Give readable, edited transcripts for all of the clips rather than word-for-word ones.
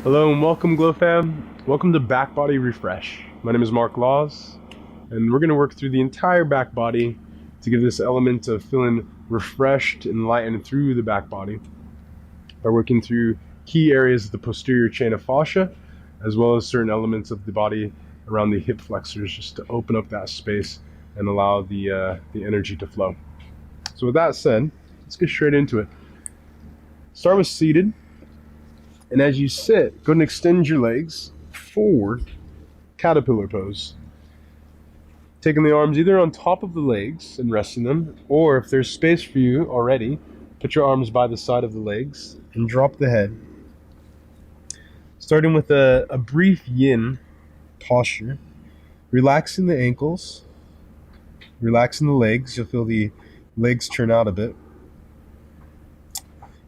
Hello and welcome, Glow Fam. Welcome to Back Body Refresh. My name is Marc Laws, and we're going to work through the entire back body to give this element of feeling refreshed and enlightened through the back body by working through key areas of the posterior chain of fascia, as well as certain elements of the body around the hip flexors, just to open up that space and allow the energy to flow. So with that said, let's get straight into it. Start with seated. And as you sit, go and extend your legs forward, caterpillar pose. Taking the arms either on top of the legs and resting them, or if there's space for you already, put your arms by the side of the legs and drop the head. Starting with a brief yin posture, relaxing the ankles, relaxing the legs. You'll feel the legs turn out a bit.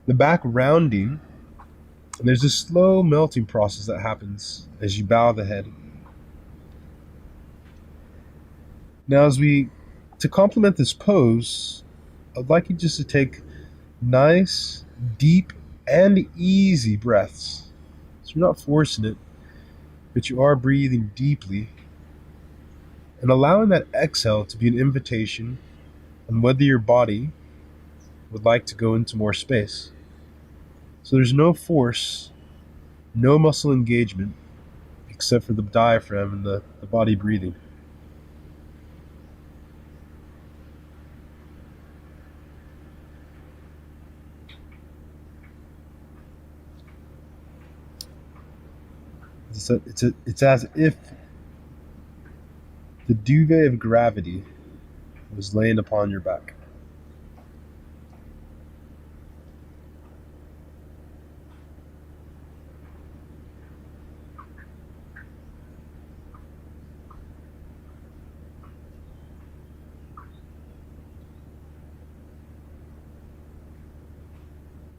The back rounding. And there's a slow melting process that happens as you bow the head. Now, to complement this pose, I'd like you just to take nice, deep, and easy breaths. So you're not forcing it, but you are breathing deeply and allowing that exhale to be an invitation on whether your body would like to go into more space. So there's no force, no muscle engagement, except for the diaphragm and the body breathing. It's as if the duvet of gravity was laying upon your back.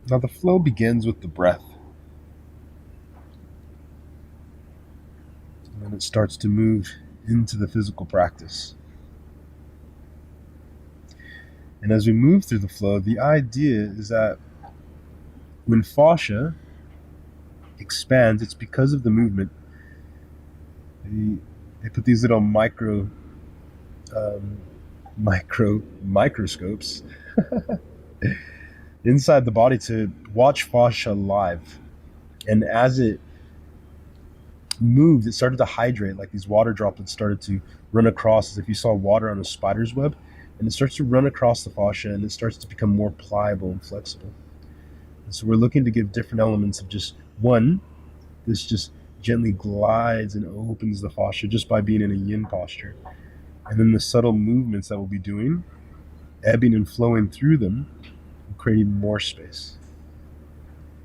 Now the flow begins with the breath. And then it starts to move into the physical practice. And as we move through the flow, the idea is that when fascia expands, it's because of the movement. They put these little microscopes inside the body to watch fascia live. And as it moved, it started to hydrate, like these water droplets started to run across, as if you saw water on a spider's web, and it starts to run across the fascia and it starts to become more pliable and flexible. And so we're looking to give different elements of just one, this just gently glides and opens the fascia just by being in a yin posture. And then the subtle movements that we'll be doing, ebbing and flowing through them, creating more space.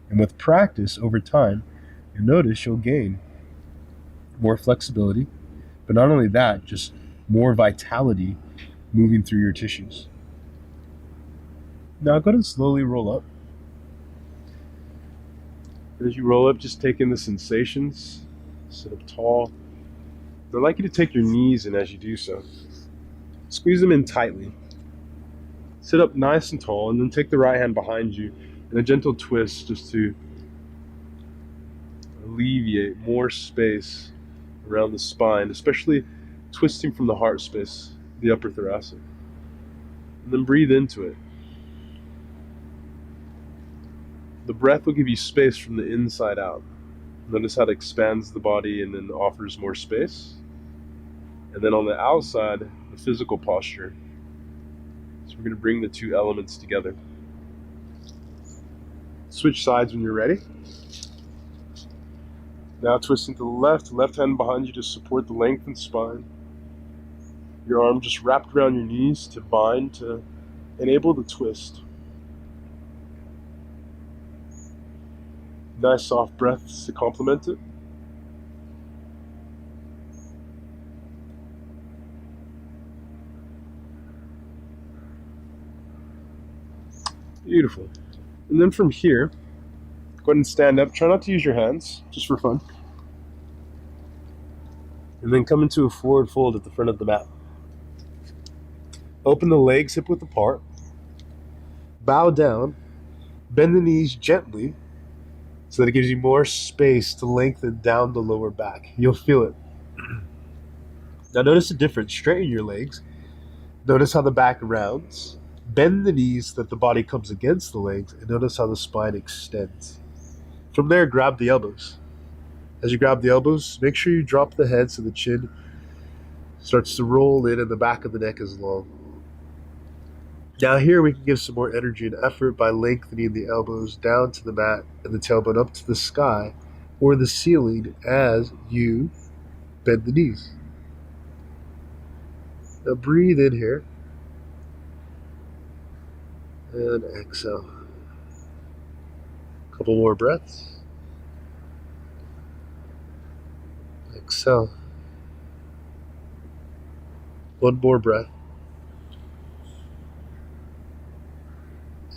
And with practice over time, you'll notice you'll gain more flexibility, but not only that, just more vitality moving through your tissues. Now go ahead and slowly roll up. As you roll up, just take in the sensations. Sit up tall. I'd like you to take your knees in as you do so. Squeeze them in tightly. Sit up nice and tall, and then take the right hand behind you in a gentle twist just to alleviate more space around the spine, especially twisting from the heart space, the upper thoracic. And then breathe into it. The breath will give you space from the inside out. Notice how it expands the body and then offers more space. And then on the outside, the physical posture. So we're going to bring the two elements together. Switch sides when you're ready. Now twisting to the left hand behind you to support the lengthened spine. Your arm just wrapped around your knees to bind, to enable the twist. Nice soft breaths to complement it. Beautiful. And then from here, go ahead and stand up. Try not to use your hands, just for fun. And then come into a forward fold at the front of the mat. Open the legs hip width apart. Bow down. Bend the knees gently. so that it gives you more space to lengthen down the lower back. You'll feel it. Now notice the difference. Straighten your legs. Notice how the back rounds. Bend the knees so that the body comes against the legs, and notice how the spine extends. From there, grab the elbows. As you grab the elbows, make sure you drop the head so the chin starts to roll in and the back of the neck is long. Now here we can give some more energy and effort by lengthening the elbows down to the mat and the tailbone up to the sky or the ceiling as you bend the knees. Now breathe in here and exhale. A couple more breaths. Exhale. One more breath.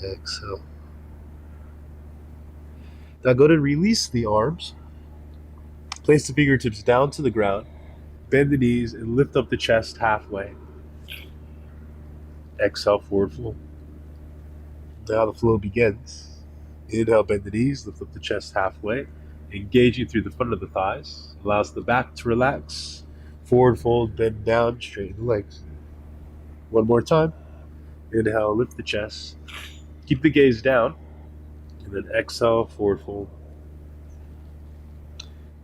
Exhale. Now go to release the arms. Place the fingertips down to the ground. Bend the knees and lift up the chest halfway. Exhale, forward fold. Now the flow begins. Inhale, bend the knees, lift up the chest halfway. Engaging through the front of the thighs. Allows the back to relax. Forward fold, bend down, straighten the legs. One more time. Inhale, lift the chest. Keep the gaze down. And then exhale, forward fold.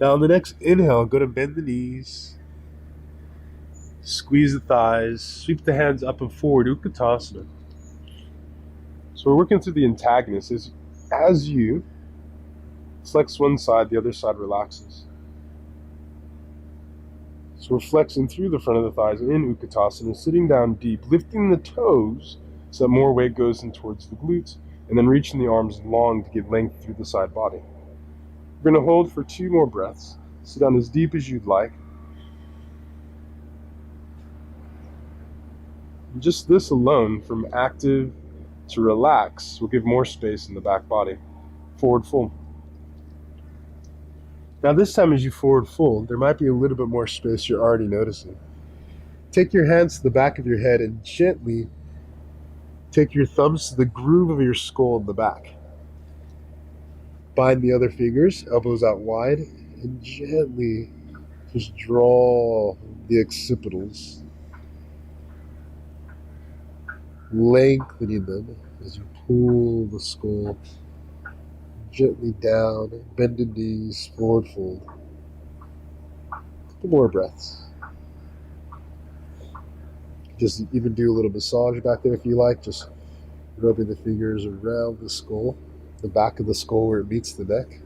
Now on the next inhale, go to bend the knees. Squeeze the thighs. Sweep the hands up and forward, Utkatasana. So we're working through the antagonist. As you flex one side, the other side relaxes. So we're flexing through the front of the thighs in Utkatasana, sitting down deep, lifting the toes so that more weight goes in towards the glutes, and then reaching the arms long to give length through the side body. We're going to hold for 2 more breaths. Sit down as deep as you'd like. And just this alone, from active to relax, will give more space in the back body. Forward fold. Now this time as you forward fold, there might be a little bit more space you're already noticing. Take your hands to the back of your head and gently take your thumbs to the groove of your skull in the back. Bind the other fingers, elbows out wide, and gently just draw the occipitals, lengthening them as you pull the skull gently down, bend the knees, forward fold. A couple more breaths. Just even do a little massage back there if you like, just rubbing the fingers around the skull, the back of the skull where it meets the neck.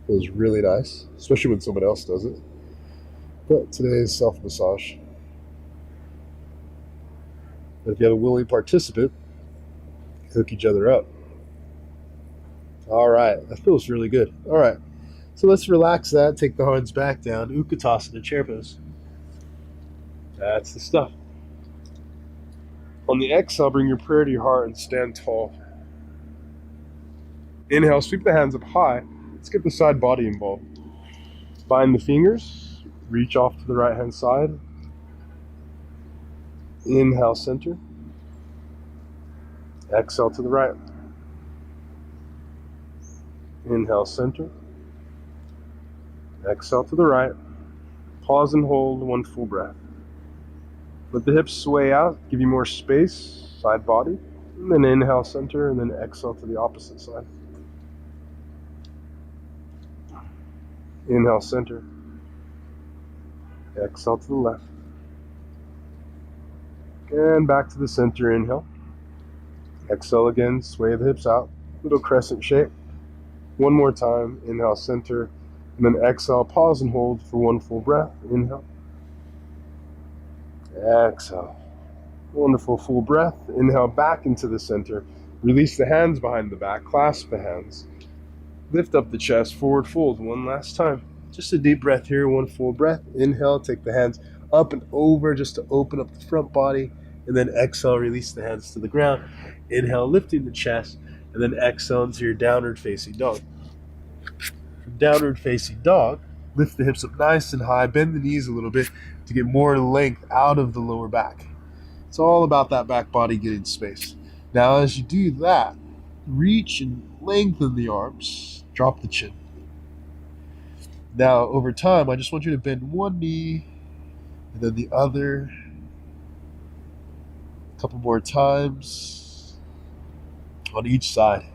Feels really nice, especially when someone else does it. But today is self-massage. But if you have a willing participant, hook each other up. All right, that feels really good. All right, so let's relax that, take the hands back down, Utkatasana, chair pose. That's the stuff. On the exhale, bring your prayer to your heart and stand tall. Inhale, sweep the hands up high. Let's get the side body involved. Bind the fingers, reach off to the right hand side. Inhale, center. Exhale to the right. Inhale, center. Exhale to the right. Pause and hold 1 full breath. Let the hips sway out, give you more space, side body. And then inhale, center, and then exhale to the opposite side. Inhale, center. Exhale to the left. And back to the center, inhale. Exhale again, sway the hips out, little crescent shape. One more time, inhale, center, and then exhale, pause and hold for 1 full breath. Inhale. Exhale. Wonderful full breath. Inhale back into the center. Release the hands behind the back, clasp the hands. Lift up the chest, forward fold 1 last time. Just a deep breath here, 1 full breath. Inhale, take the hands up and over just to open up the front body. And then exhale, release the hands to the ground. Inhale, lifting the chest. And then exhale into your downward facing dog. From downward facing dog, lift the hips up nice and high, bend the knees a little bit to get more length out of the lower back. It's all about that back body getting space. Now as you do that, reach and lengthen the arms, drop the chin. Now, over time, I just want you to bend one knee and then the other. A couple more times on each side.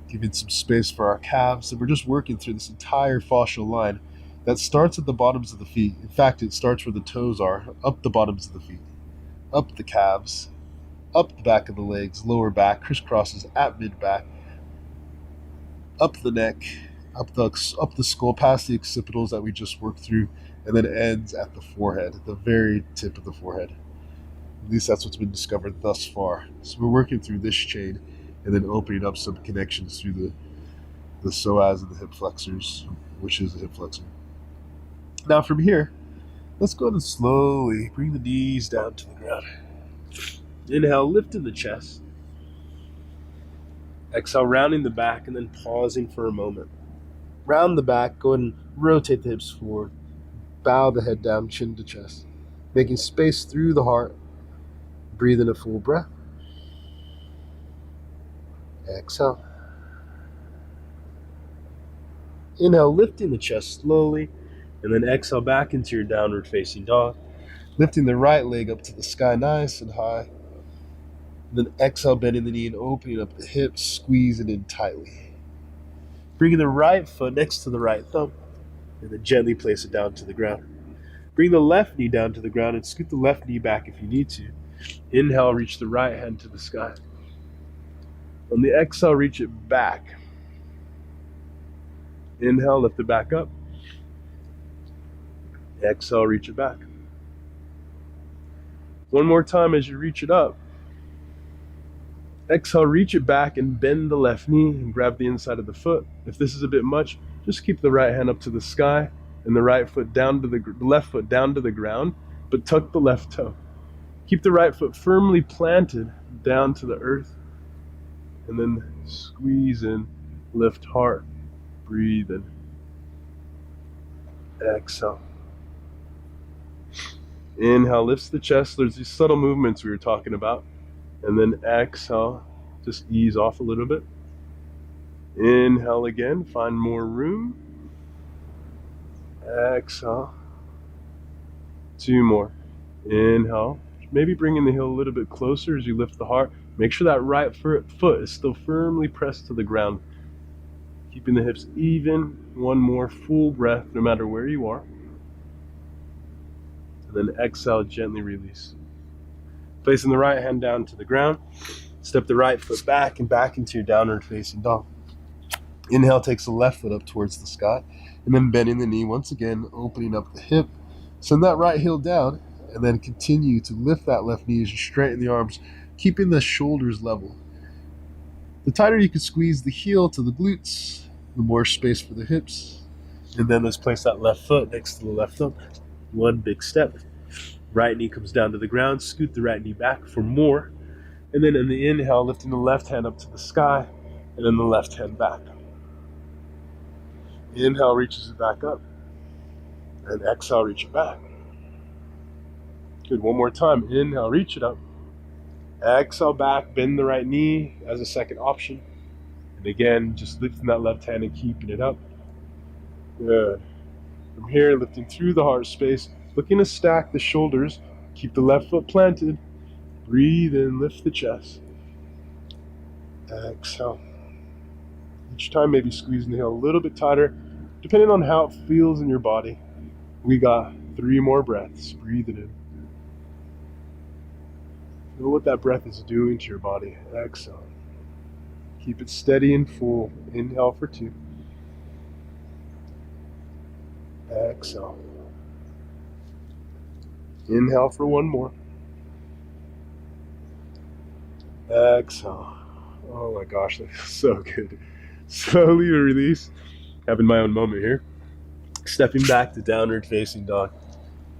Giving some space for our calves. And we're just working through this entire fascial line that starts at the bottoms of the feet. In fact, it starts where the toes are, up the bottoms of the feet, up the calves, up the back of the legs, lower back, crisscrosses at mid-back, up the neck, up the skull, past the occipitals that we just worked through, and then ends at the forehead, at the very tip of the forehead. At least that's what's been discovered thus far. So we're working through this chain and then opening up some connections through the psoas and the hip flexors, which is the hip flexor. Now from here, let's go ahead and slowly bring the knees down to the ground. Inhale, lifting the chest. Exhale, rounding the back and then pausing for a moment. Round the back, go ahead and rotate the hips forward. Bow the head down, chin to chest. Making space through the heart. Breathe in a full breath. Exhale. Inhale, lifting the chest slowly, and then exhale back into your downward facing dog. Lifting the right leg up to the sky nice and high. And then exhale, bending the knee and opening up the hips, squeezing in tightly. Bringing the right foot next to the right thumb, and then gently place it down to the ground. Bring the left knee down to the ground and scoot the left knee back if you need to. Inhale, reach the right hand to the sky. On the exhale, reach it back. Inhale, lift it back up. Exhale, reach it back. One more time as you reach it up. Exhale, reach it back and bend the left knee and grab the inside of the foot. If this is a bit much, just keep the right hand up to the sky and the right foot down to the left foot down to the ground, but tuck the left toe. Keep the right foot firmly planted down to the earth, and then squeeze in, lift heart, breathe in. Exhale. Inhale, lifts the chest. There's these subtle movements we were talking about. And then exhale, just ease off a little bit. Inhale again, find more room. Exhale. 2 more. Inhale. Maybe bringing the heel a little bit closer as you lift the heart. Make sure that right foot is still firmly pressed to the ground. Keeping the hips even. 1 more full breath, no matter where you are. And then exhale, gently release. Placing the right hand down to the ground. Step the right foot back and back into your downward facing dog. Inhale, takes the left foot up towards the sky. And then bending the knee once again, opening up the hip. Send that right heel down. And then continue to lift that left knee as you straighten the arms, keeping the shoulders level. The tighter you can squeeze the heel to the glutes, the more space for the hips. And then let's place that left foot next to the left thumb. 1 big step. Right knee comes down to the ground, scoot the right knee back for more. And then in the inhale, lifting the left hand up to the sky, and then the left hand back. Inhale, reaches it back up. And exhale, reach it back. Good, 1 more time. Inhale, reach it up. Exhale back, bend the right knee as a second option. And again, just lifting that left hand and keeping it up. Good. From here, lifting through the heart space, looking to stack the shoulders. Keep the left foot planted. Breathe in, lift the chest. Exhale. Each time, maybe squeezing the heel a little bit tighter, depending on how it feels in your body. We got 3 more breaths. Breathe it in. Feel what that breath is doing to your body. Exhale. Keep it steady and full. Inhale for 2. Exhale. Inhale for 1 more. Exhale. Oh my gosh, that feels so good. Slowly release. Having my own moment here. Stepping back to downward facing dog.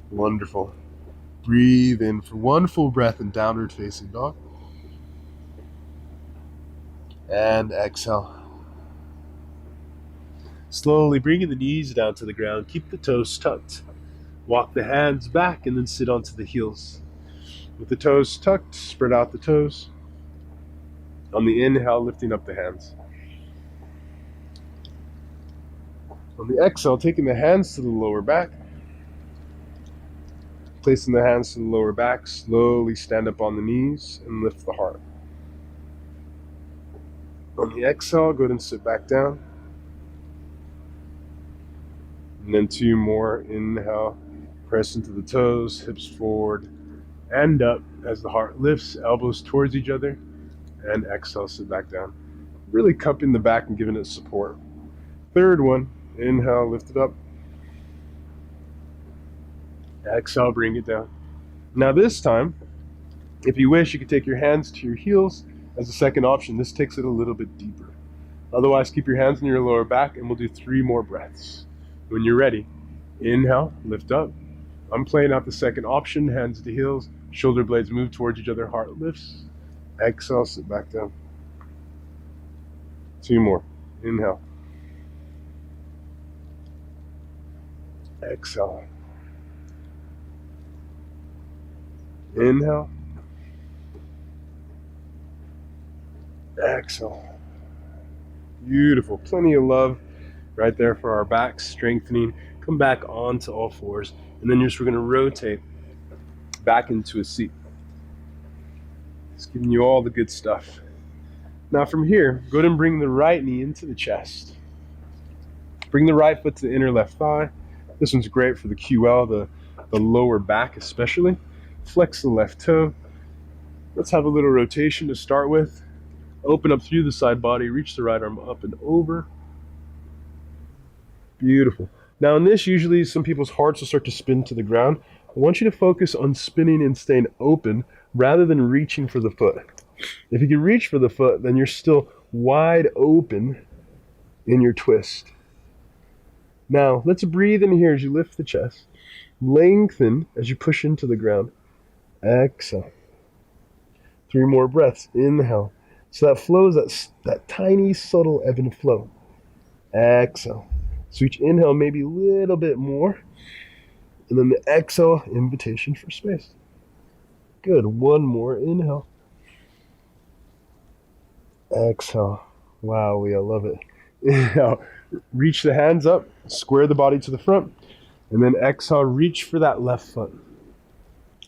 Wonderful. Breathe in for 1 full breath in downward facing dog. And exhale. Slowly bringing the knees down to the ground. Keep the toes tucked. Walk the hands back and then sit onto the heels. With the toes tucked, spread out the toes. On the inhale, lifting up the hands. On the exhale, taking the hands to the lower back. Placing the hands to the lower back, slowly stand up on the knees and lift the heart. On the exhale, go ahead and sit back down. And then 2 more. Inhale, press into the toes, hips forward and up as the heart lifts, elbows towards each other. And exhale, sit back down. Really cupping the back and giving it support. 3rd one. Inhale, lift it up. Exhale, bring it down. Now this time, if you wish, you could take your hands to your heels as a second option. This takes it a little bit deeper. Otherwise, keep your hands in your lower back and we'll do 3 more breaths. When you're ready, inhale, lift up. I'm playing out the second option, hands to heels, shoulder blades move towards each other, heart lifts. Exhale, sit back down. 2 more. Inhale. Exhale. Inhale. Exhale. Beautiful. Plenty of love right there for our backs, strengthening. Come back onto all fours. And then we're going to rotate back into a seat. Just giving you all the good stuff. Now from here, go ahead and bring the right knee into the chest. Bring the right foot to the inner left thigh. This one's great for the QL, the lower back especially. Flex the left toe. Let's have a little rotation to start with. Open up through the side body, reach the right arm up and over. Beautiful. Now in this, usually some people's hearts will start to spin to the ground. I want you to focus on spinning and staying open rather than reaching for the foot. If you can reach for the foot, then you're still wide open in your twist. Now, let's breathe in here as you lift the chest. Lengthen as you push into the ground. Exhale. 3 more breaths. Inhale. So that flows, that tiny, subtle ebb and flow. Exhale. So each inhale, maybe a little bit more. And then the exhale, invitation for space. Good. 1 more. Inhale. Exhale. Wow, I love it. Inhale. Reach the hands up, square the body to the front, and then exhale, reach for that left foot.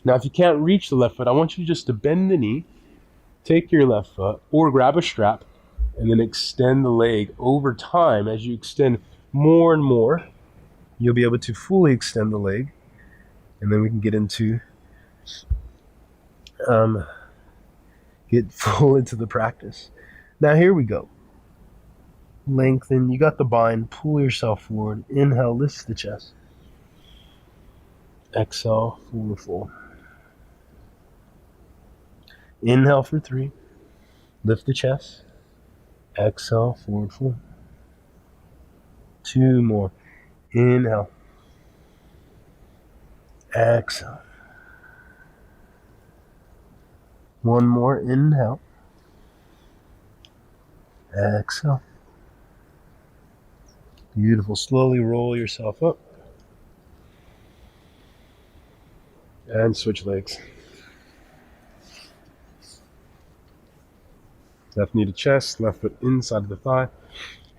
Now, if you can't reach the left foot, I want you just to bend the knee, take your left foot, or grab a strap, and then extend the leg over time. As you extend more and more, you'll be able to fully extend the leg, and then we can get into get full into the practice. Now, here we go. Lengthen, you got the bind, pull yourself forward. Inhale, lift the chest. Exhale, forward fold. Inhale for 3. Lift the chest. Exhale, forward fold. 2 more. Inhale. Exhale. 1 more. Inhale. Exhale. Beautiful. Slowly roll yourself up. And switch legs. Left knee to chest, left foot inside of the thigh.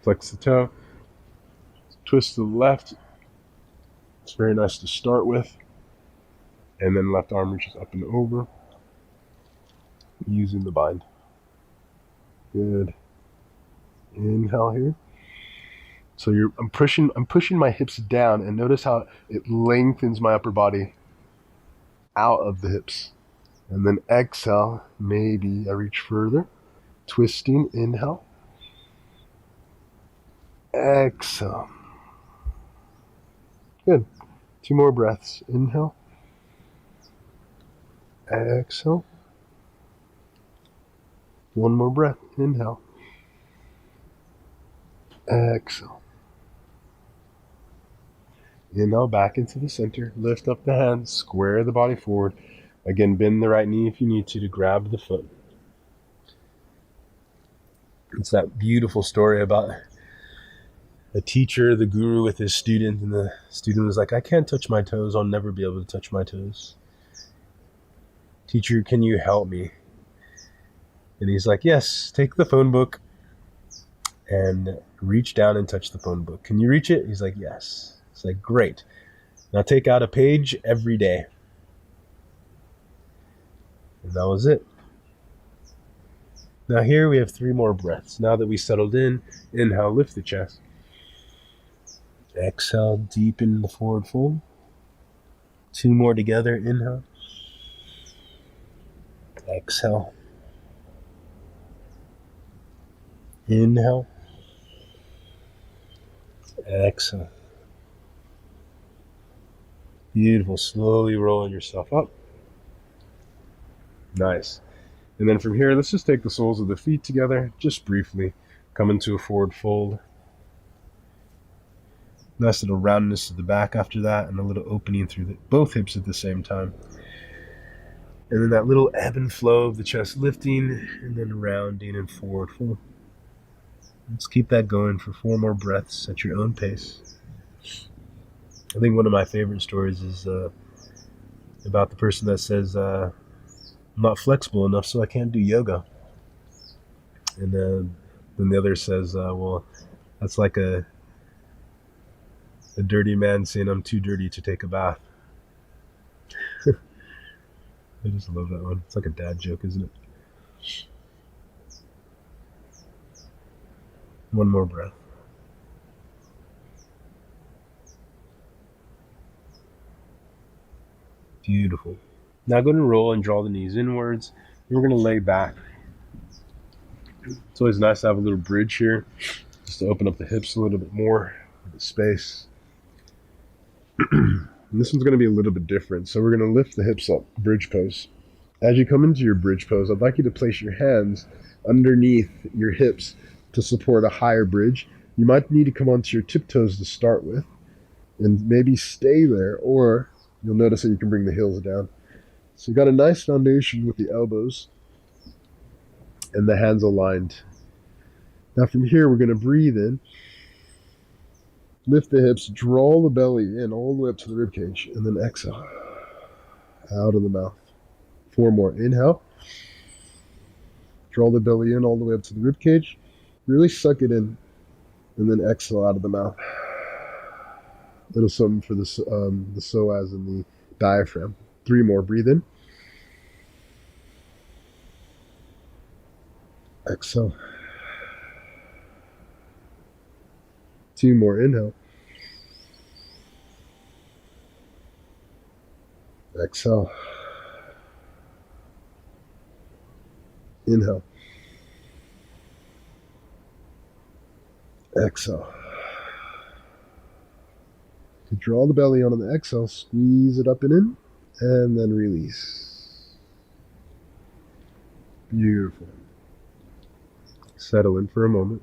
Flex the toe. Twist to the left. It's very nice to start with. And then left arm reaches up and over. Using the bind. Good. Inhale here. So I'm pushing my hips down, and notice how it lengthens my upper body out of the hips. And then exhale, maybe I reach further. Twisting, inhale. Exhale. Good. 2 more breaths. Inhale. Exhale. 1 more breath. Inhale. Exhale. Inhale back into the center. Lift up the hands. Square the body forward. Again, bend the right knee if you need to grab the foot. It's that beautiful story about a teacher, the guru with his student, and the student was like, I can't touch my toes. I'll never be able to touch my toes. Teacher, can you help me? And he's like, yes, take the phone book and reach down and touch the phone book. Can you reach it? He's like, yes. It's like, great. Now take out a page every day. And that was it. Now here we have 3 more breaths. Now that we settled in, inhale, lift the chest. Exhale, deepen the forward fold. 2 more together, inhale. Exhale. Inhale. Exhale. Beautiful. Slowly rolling yourself up. Nice. And then from here, let's just take the soles of the feet together, just briefly. Come into a forward fold. Nice little roundness to the back after that, and a little opening through both hips at the same time. And then that little ebb and flow of the chest lifting, and then rounding and forward fold. Let's keep that going for 4 more breaths at your own pace. I think one of my favorite stories is about the person that says, I'm not flexible enough, so I can't do yoga. And then the other says, well, that's like a dirty man saying I'm too dirty to take a bath. I just love that one. It's like a dad joke, isn't it? One more breath. Beautiful. Now go ahead and roll and draw the knees inwards. We're going to lay back. It's always nice to have a little bridge here, just to open up the hips a little bit more, the space. And this one's going to be a little bit different. So we're going to lift the hips up, bridge pose. As you come into your bridge pose, I'd like you to place your hands underneath your hips to support a higher bridge. You might need to come onto your tiptoes to start with, and maybe stay there, or you'll notice that you can bring the heels down. So you got a nice foundation with the elbows and the hands aligned. Now from here, we're going to breathe in, lift the hips, draw the belly in all the way up to the rib cage, and then exhale out of the mouth. 4 more. Inhale. Draw the belly in all the way up to the rib cage. Really suck it in, and then exhale out of the mouth. A little something for the psoas and the diaphragm. 3 more. Breathe in. Exhale. 2 more. Inhale. Exhale. Inhale. Exhale. To draw the belly on the exhale, squeeze it up and in, and then release. Beautiful. Settle in for a moment.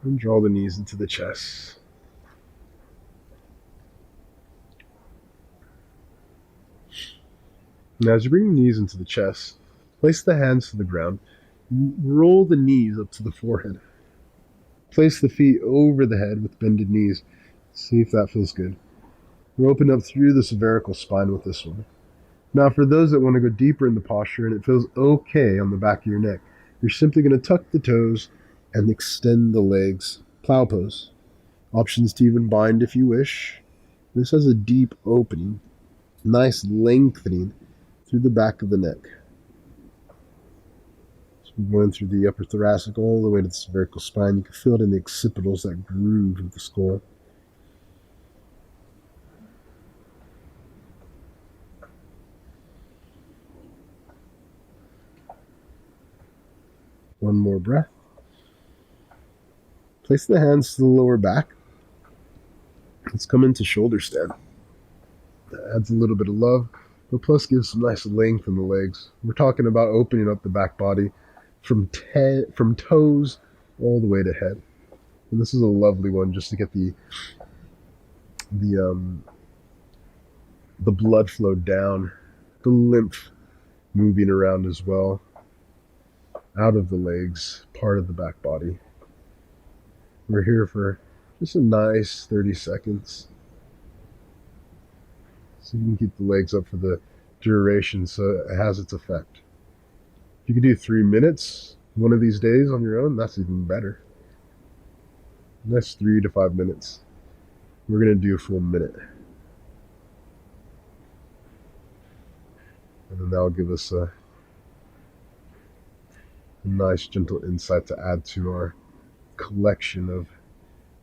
And draw the knees into the chest. Now as you bring the knees into the chest, place the hands to the ground. Roll the knees up to the forehead. Place the feet over the head with bended knees. See if that feels good. We're open up through the cervical spine with this one. Now for those that want to go deeper in the posture and it feels okay on the back of your neck, you're simply going to tuck the toes and extend the legs. Plow pose. Options to even bind if you wish. This has a deep opening. Nice lengthening through the back of the neck. So we're going through the upper thoracic all the way to the cervical spine. You can feel it in the occipitals, that groove of the skull. One more breath. Place the hands to the lower back. Let's come into shoulder stand. That adds a little bit of love, but plus gives some nice length in the legs. We're talking about opening up the back body from toes all the way to head. And this is a lovely one just to get the blood flow down, the lymph moving around as well, out of the legs, part of the back body. We're here for just a nice 30 seconds. So you can keep the legs up for the duration so it has its effect. If you could do 3 minutes one of these days on your own, that's even better. That's 3 to 5 minutes. We're going to do a full minute. And then that'll give us a nice gentle insight to add to our collection of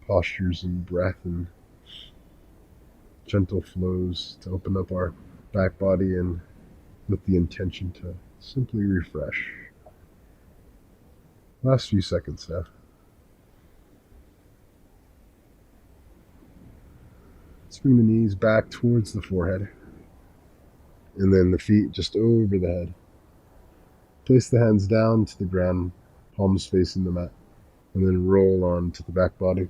postures and breath and gentle flows to open up our back body, and with the intention to simply refresh. Last few seconds now. Let's bring the knees back towards the forehead, and then the feet just over the head. Place the hands down to the ground, palms facing the mat, and then roll on to the back body.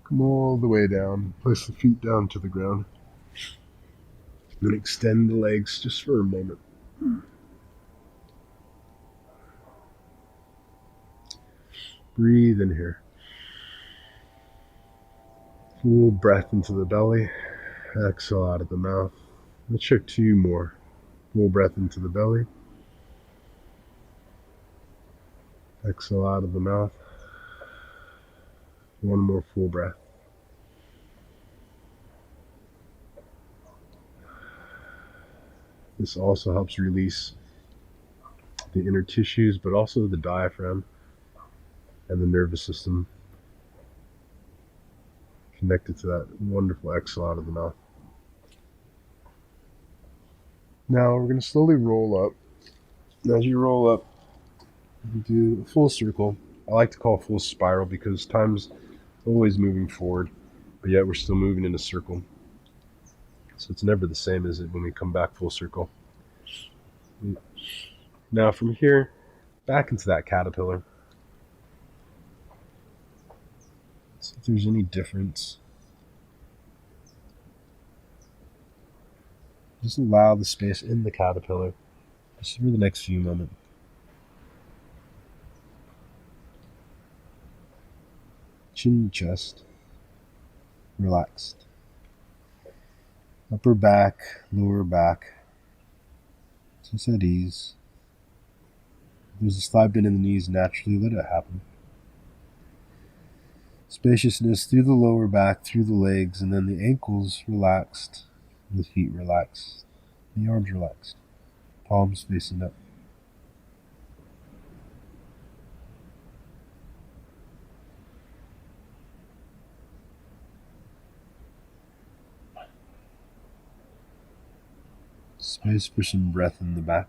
Come all the way down. Place the feet down to the ground. Then extend the legs just for a moment. Breathe in here. Full breath into the belly. Exhale out of the mouth. Let's try 2 more. Full breath into the belly. Exhale out of the mouth. 1 more full breath. This also helps release the inner tissues, but also the diaphragm and the nervous system connected to that wonderful exhale out of the mouth. Now we're going to slowly roll up. And as you roll up, you do a full circle. I like to call full spiral because time's always moving forward, but yet we're still moving in a circle. So it's never the same as it when we come back full circle. Now from here, back into that caterpillar. See if there's any difference. Just allow the space in the caterpillar just for the next few moments. Chin, chest, relaxed. Upper back, lower back, just at ease. If there's a slight bend in the knees, naturally let it happen. Spaciousness through the lower back, through the legs, and then the ankles relaxed, the feet relaxed, the arms relaxed, palms facing up. Space for some breath in the back.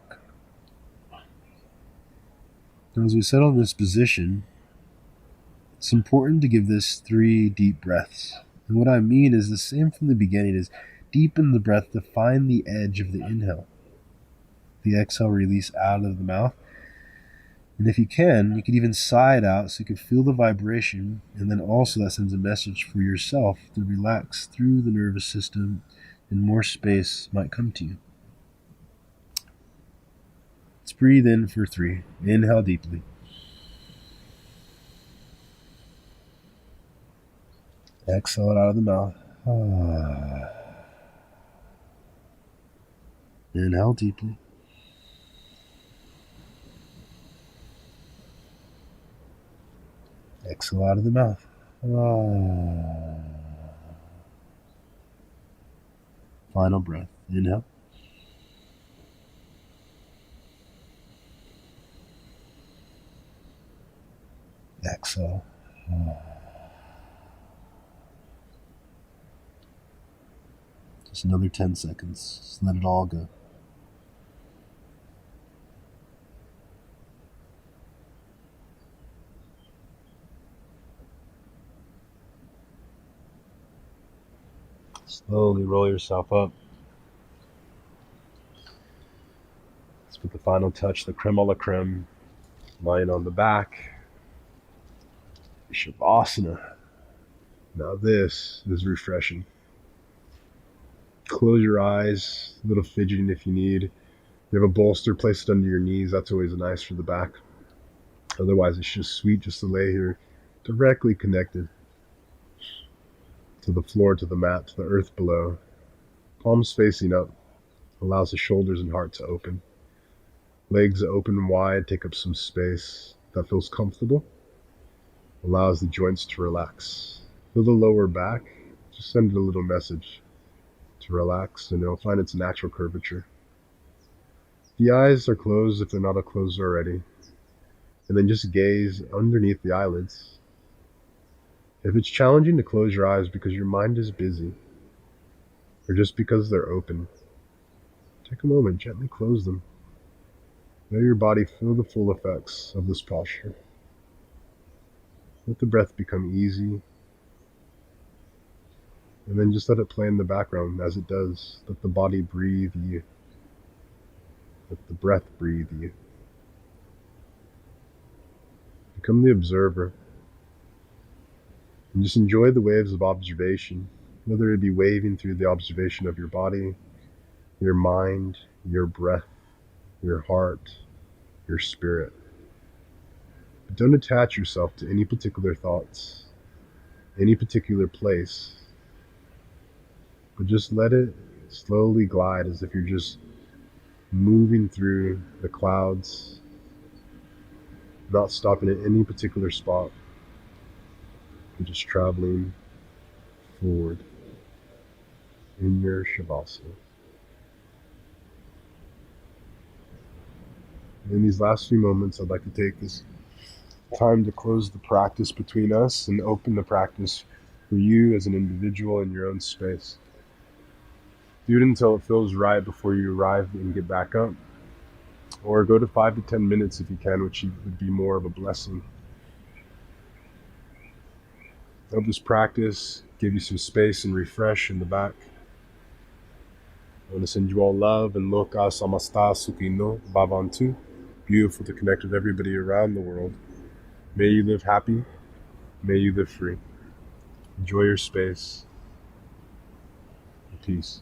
Now, as we settle in this position, it's important to give this 3 deep breaths. And what I mean is the same from the beginning, is deepen the breath to find the edge of the inhale. The exhale release out of the mouth. And if you can even sigh it out so you can feel the vibration, and then also that sends a message for yourself to relax through the nervous system, and more space might come to you. Let's breathe in for 3. Inhale deeply. Exhale it out of the mouth. Inhale deeply. Exhale out of the mouth. Final breath. Inhale. Exhale. Just another 10 seconds. Just let it all go. Slowly roll yourself up. Let's put the final touch, the creme a la creme. Lying on the back. Savasana. Now this is refreshing. Close your eyes, a little fidgeting if you need. You have a bolster, place it under your knees. That's always nice for the back. Otherwise, it's just sweet just to lay here directly connected to the floor, to the mat, to the earth below. Palms facing up allows the shoulders and heart to open. Legs open wide, take up some space that feels comfortable, allows the joints to relax. Feel the lower back, just send it a little message to relax, and it'll find its natural curvature. The eyes are closed if they're not closed already, and then just gaze underneath the eyelids. If it's challenging to close your eyes because your mind is busy, or just because they're open, take a moment, gently close them. Let your body feel the full effects of this posture. Let the breath become easy, and then just let it play in the background as it does. Let the body breathe you. Let the breath breathe you. Become the observer, and just enjoy the waves of observation, whether it be waving through the observation of your body, your mind, your breath, your heart, your spirit. But don't attach yourself to any particular thoughts, any particular place, but just let it slowly glide as if you're just moving through the clouds, not stopping at any particular spot, and just traveling forward in your Savasana. In these last few moments, I'd like to take this time to close the practice between us and open the practice for you as an individual in your own space. Do it until it feels right before you arrive and get back up, or go to 5 to 10 minutes if you can, which would be more of a blessing. Hope this practice give you some space and refresh in the back. I want to send you all love and loka samasta sukino bhavantu. Beautiful to connect with everybody around the world. May you live happy. May you live free. Enjoy your space. Peace.